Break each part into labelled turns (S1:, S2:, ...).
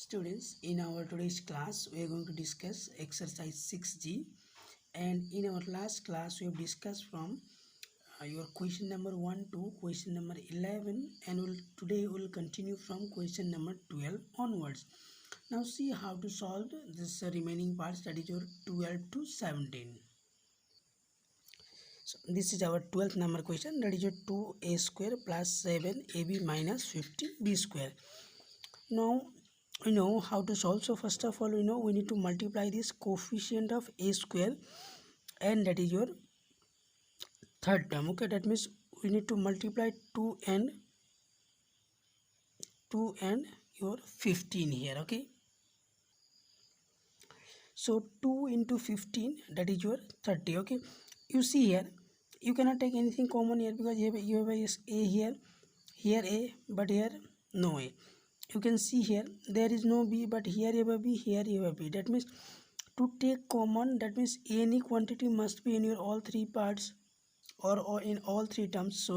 S1: Students, in our today's class, we are going to discuss exercise 6G, and in our last class, we have discussed from your question number 1 to question number 11, and today we'll continue from question number 12 onwards. Now see how to solve this remaining parts, that is your 12 to 17. So this is our 12th number question, that is your 2a square plus 7ab minus 15b square. Now we know how to solve. So first of all, we need to multiply this coefficient of a square, and that is your third term. Okay, that means we need to multiply 2 and your 15 here. Okay, so 2 into 15, that is your 30. Okay, you see here, you cannot take anything common here because you have a here a, but here no a. You can see here there is no b, but here you have a b, here you have a b. That means to take common, that means any quantity must be in your all three parts or in all three terms.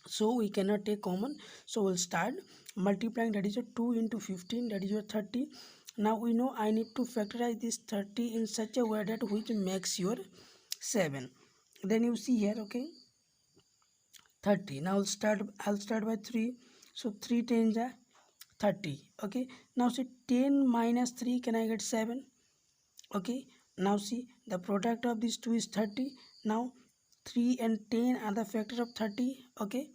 S1: So we cannot take common, so we'll start multiplying. That is your 2 into 15, that is your 30. Now we know I need to factorize this 30 in such a way that which makes your 7. Then you see here, okay, 30. Now I'll start by 3. So 3 10s are 30. Okay, now see 10 minus 3, can I get 7? Okay, now see the product of these two is 30. Now 3 and 10 are the factor of 30. Okay,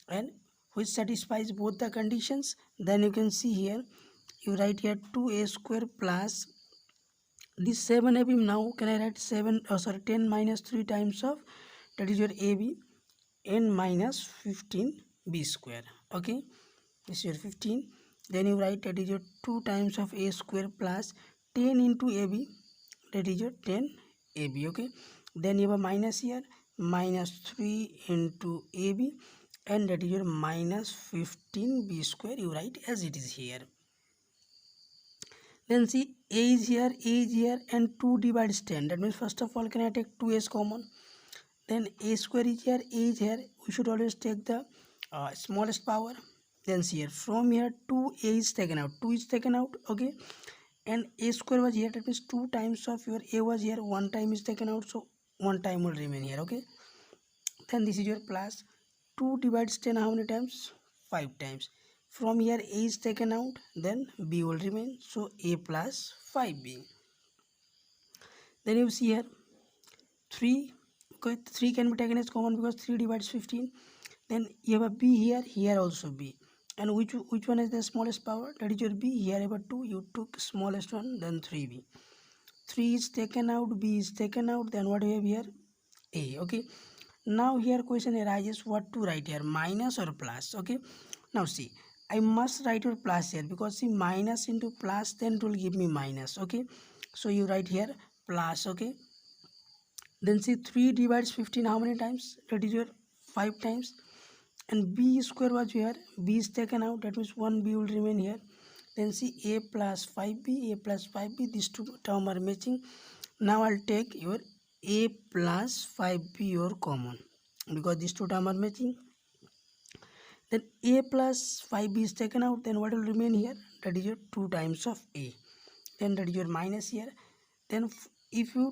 S1: and which satisfies both the conditions. Then you can see here, you write here 2a square plus this 7ab. Now can I write 10 minus 3 times of, that is your ab, n minus 15b square. Okay, this is your 15. Then you write that is your 2 times of a square plus 10 into ab, that is your 10 ab. Okay, then you have a minus here, minus 3 into ab, and that is your minus 15b square. You write as it is here. Then see, a is here, and 2 divides 10. That means first of all, can I take 2's common? Then a square is here, a is here. We should always take the smallest power. Then see here, from here 2a is taken out, 2 is taken out. Okay, and a square was here, that means 2 times of your a was here, 1 time is taken out, so 1 time will remain here. Okay, then this is your plus 2 divides 10 how many times? 5 times. From here a is taken out, then b will remain, so a plus 5b. Then you see here 3. Okay, 3 can be taken as common because 3 divides 15. Then you have a b here also b. And which one is the smallest power? That is your b. Here you have a 2, you took smallest one, then 3b. 3 is taken out, b is taken out, then what we have here? A. Okay, now here question arises what to write here, minus or plus. Okay, now see, I must write your plus here because see, minus into plus, then it will give me minus. Okay, so you write here plus. Okay, then see 3 divides 15 how many times? That is your 5 times. And b square was here, b is taken out, that means 1b will remain here. Then see a plus 5b, these two terms are matching. Now I'll take your a plus 5b your common because these two terms are matching. Then a plus 5b is taken out, then what will remain here? That is your 2 times of a. Then that is your minus here. Then if you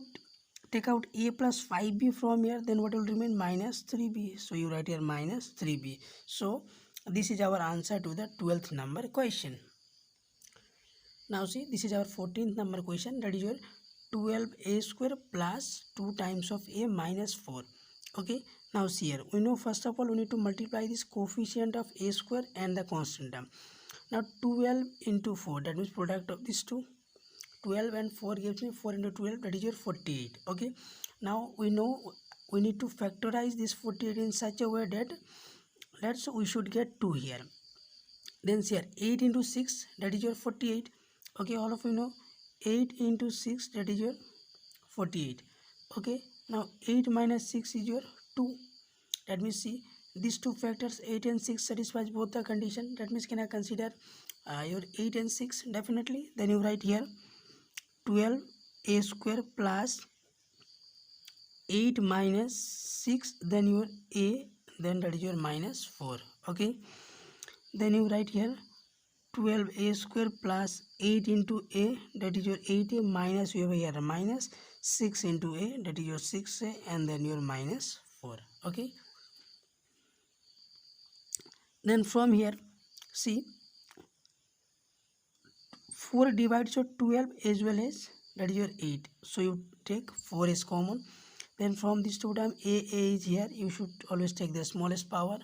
S1: take out a plus 5b from here, then what will remain? Minus 3b. So you write here minus 3b. So this is our answer to the 12th number question. Now see, this is our 14th number question, that is your 12a square plus 2 times of a minus 4. Okay, now see here, we know first of all we need to multiply this coefficient of a square and the constant term. Now 12 into 4, that means product of these two, 12 and 4 gives me 4 into 12, that is your 48. Okay, now we know we need to factorize this 48 in such a way that we should get 2 here. Then see here, 8 into 6, that is your 48. Okay, all of you know 8 into 6, that is your 48. Okay, now 8 minus 6 is your 2. That means see, these two factors 8 and 6 satisfies both the condition. That means can I consider your 8 and 6? Definitely. Then you write here 12a square plus 8 minus 6, then your a, then that is your minus 4. Okay, then you write here 12a square plus 8 into a, that is your 8a, minus you have here minus 6 into a, that is your 6a, and then your minus 4. Okay, then from here see 4 divides your 12 as well as that is your 8, so you take 4 is common. Then from this two term a is here, you should always take the smallest power.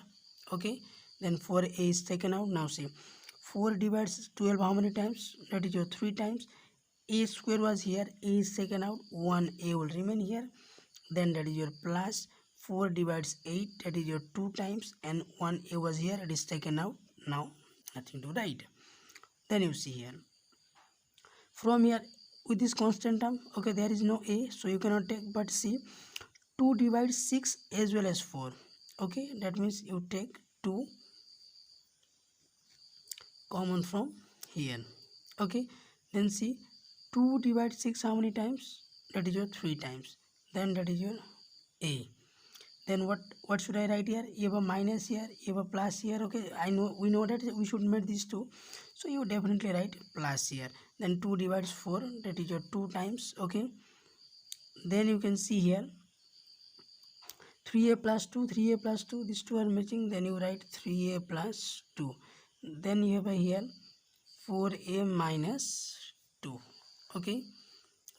S1: Okay, then 4a is taken out. Now see 4 divides 12 how many times, that is your 3 times. A square was here, a is taken out, 1a will remain here. Then that is your plus 4 divides 8, that is your 2 times, and 1a was here, it is taken out. Now nothing to write. Then you see here from here with this constant term, okay, there is no a, so you cannot take, but see 2 divides 6 as well as 4. Okay, that means you take 2 common from here. Okay, then see 2 divides 6 how many times, that is your 3 times. Then that is your a. Then what should I write here? You have a minus here, you have a plus here. Okay, we know that we should make these two, so you definitely write plus here. Then 2 divides 4, that is your 2 times. Okay, then you can see here 3a plus 2, 3a plus 2, these two are matching, then you write 3a plus 2. Then you have a here 4a minus 2. Okay,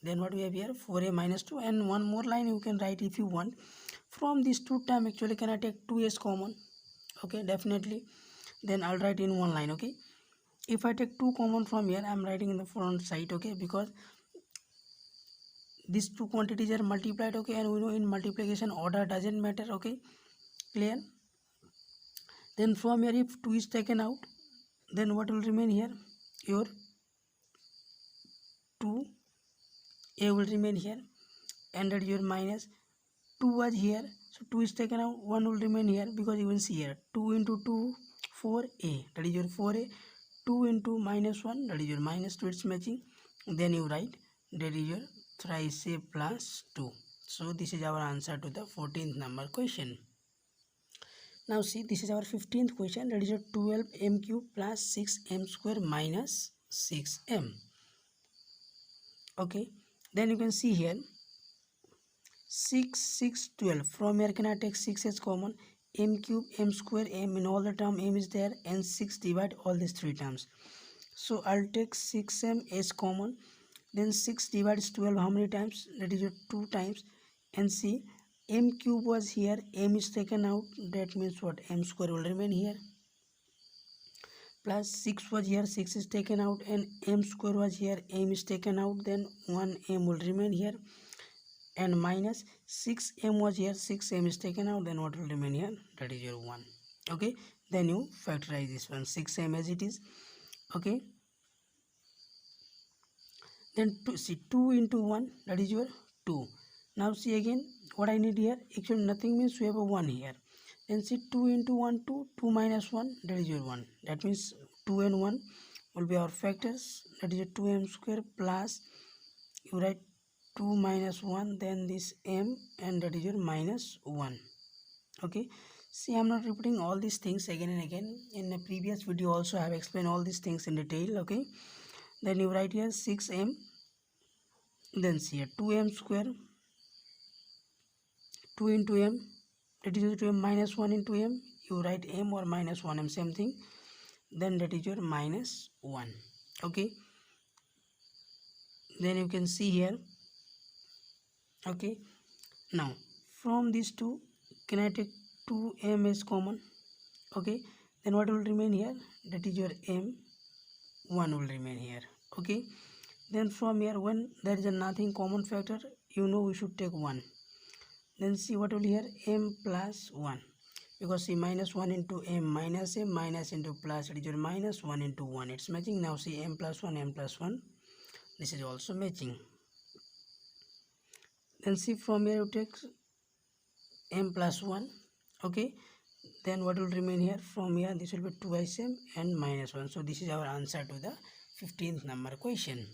S1: then what we have here 4a minus 2, and one more line you can write if you want. From these two term actually can I take 2a's common? Okay, definitely. Then I'll write in one line. Okay, if I take 2 common from here, I'm writing in the front side. Okay, because these two quantities are multiplied. Okay, and we know in multiplication order doesn't matter. Okay, clear? Then from here if 2 is taken out, then what will remain here? Your 2a will remain here, and that your minus 2 was here, so 2 is taken out, 1 will remain here, because you will see here 2 into 2 4a, that is your 4a, 2 into minus 1, that is your minus 2, it's matching. Then you write that is your thrice a plus 2. So this is our answer to the 14th number question. Now see, this is our 15th question, that is your 12m cube plus 6m square minus 6m. Okay, then you can see here 6 6 12, from here can I take 6 as common, m cube, m square, m in all the term, m is there, and 6 divide all these three terms, so I'll take 6m as common. Then 6 divides 12 how many times, that is your 2 times, and see m cube was here, m is taken out, that means what, m square will remain here, plus 6 was here, 6 is taken out, and m square was here, m is taken out, then 1m will remain here, and minus 6m was here, 6m is taken out, then what will remain here, that is your 1. Okay, then you factorize this one, 6m as it is. Okay, then see 2 into 1, that is your 2. Now see again what I need here, actually nothing, means we have a 1 here. Then see 2 into 1 2, 2 minus 1, that is your 1, that means 2 and 1 will be our factors, that is your 2m square plus you write 2 minus 1, then this m, and that is your minus 1. Okay, see I'm not repeating all these things again and again, in the previous video also I have explained all these things in detail. Okay, then you write here 6m, then see here 2m square, 2 into m, that is your minus 1 into m, you write m or minus 1m, same thing, then that is your minus 1. Okay, then you can see here. Okay, now from these two can I take 2m as common? Okay, then what will remain here, that is your m, 1 will remain here. Okay, then from here when there is a nothing common factor, you know we should take 1. Then see what will here, m plus 1, because see minus 1 into m minus m minus into plus, it is your minus 1 into 1, it's matching. Now see m plus 1, m plus 1, this is also matching. Then see from here you take m plus 1. Okay, then what will remain here, from here this will be 2 m and minus 1. So this is our answer to the 15th number question.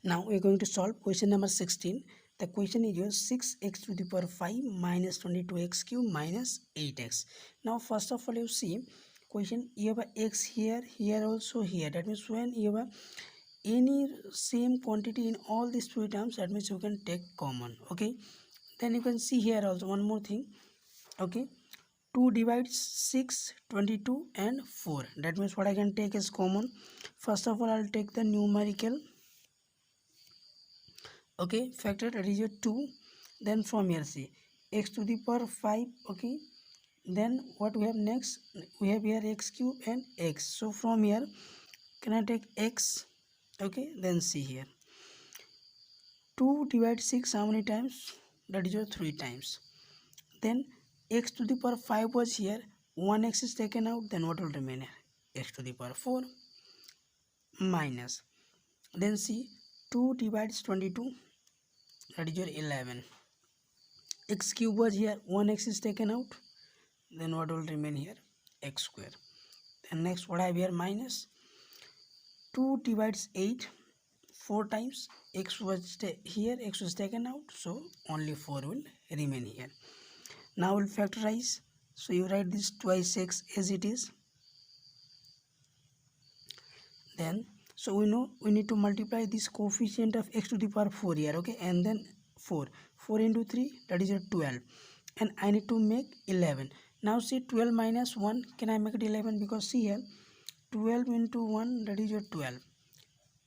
S1: Now we are going to solve question number 16. The question is your 6x to the power 5 minus 22x cube minus 8x. Now first of all you see question, you have a x here, here also, here. That means when you have any same quantity in all these three terms, that means you can take common. Okay, then you can see here also one more thing. Okay, 2 divides 6, 22 and 4. That means what I can take as common. First of all, I'll take the numerical, okay, factor, that is your 2. Then from here see x to the power 5. Okay, then what we have next, we have here x cube and x. So from here can I take x? Okay, then see here 2 divided 6 how many times? That is your 3 times. Then x to the power 5 was here, 1x is taken out, then what will remain here? X to the power 4 minus, then see 2 divides 22, that is your 11. X cube was here, 1x is taken out, then what will remain here? X square. Then next what I have here? Minus 2 divides 8, 4 times. X was here, x was taken out, so only 4 will remain here. Now we'll factorize. So you write this twice x as it is. Then so we know we need to multiply this coefficient of x to the power 4 here. Okay, and then 4 into 3, that is your 12, and I need to make 11. Now see 12 minus 1, can I make it 11? Because see here 12 into 1, that is your 12.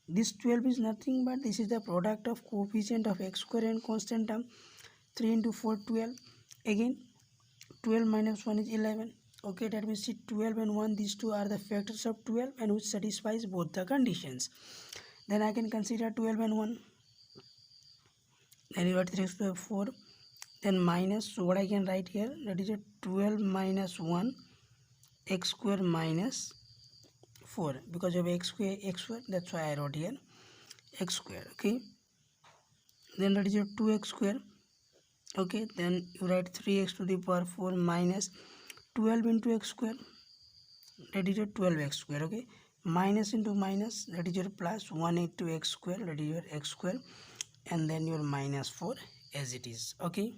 S1: This 12 is nothing but this is the product of coefficient of x square and constant term. 3 into 4, 12. Again 12 minus 1 is 11. Okay, that means 12 and 1, these two are the factors of 12 and which satisfies both the conditions. Then I can consider 12 and 1. Then you write 3 to 4. Then minus, so what I can write here, that is a 12 minus 1 x square minus 4, because of x square, that's why I wrote here x square. Okay, then that is your 2x square. Okay, then you write 3x to the power 4 minus 12 into x square, that is your 12x square. Okay, minus into minus, that is your plus 1 into x square, that is your x square, and then your minus 4 as it is. Okay,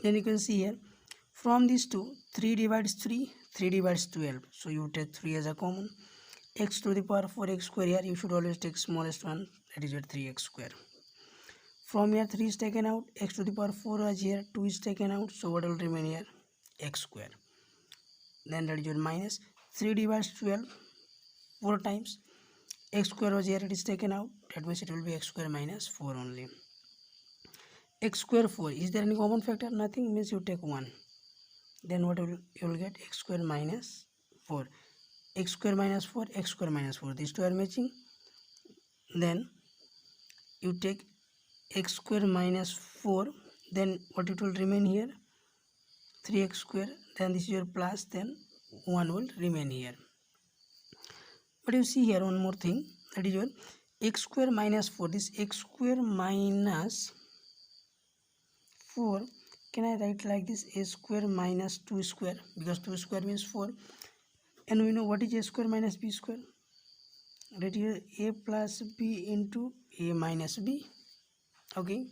S1: then you can see here from these two, 3 divides 3, 3 divides 12, so you take 3 as a common. X to the power 4x square, here you should always take smallest one, that is your 3x square. From here 3 is taken out, x to the power 4 was here, 2 is taken out, so what will remain here? X square. Then that is your minus 3 divides 12 4 times, x square was here, it is taken out, that means it will be x square minus 4 only. X square 4, is there any common factor? Nothing, means you take 1. Then what will you will get? X square minus 4. X square minus 4, x square minus 4, these two are matching. Then you take x square minus 4, then what it will remain here? 3x square, then this is your plus, then 1 will remain here. But you see here one more thing, that is your x square minus 4, this x square minus 4, can I write like this? A square minus 2 square, because 2 square means 4, and we know what is a square minus b square, that is a plus b into a minus b. Okay,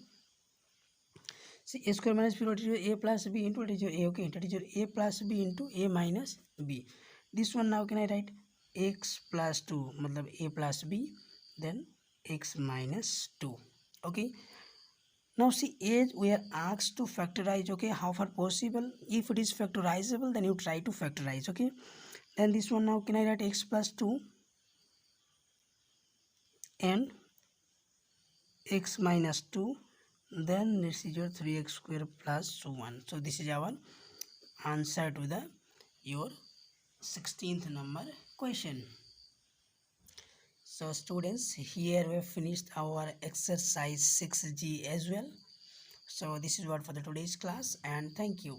S1: see a square minus b, what is your a plus b into what is your a? Okay, that is your a plus b into a minus b. This one now can I write x plus 2, matlab a plus b, then x minus 2. Okay, now see as we are asked to factorize. Okay, how far possible, if it is factorizable then you try to factorize. Okay, then this one now can I write x plus 2 and x minus 2, then this is your 3x square plus 1. So this is our answer to the your 16th number question. So students, here we have finished our exercise 6G as well. So this is what for the today's class, and thank you.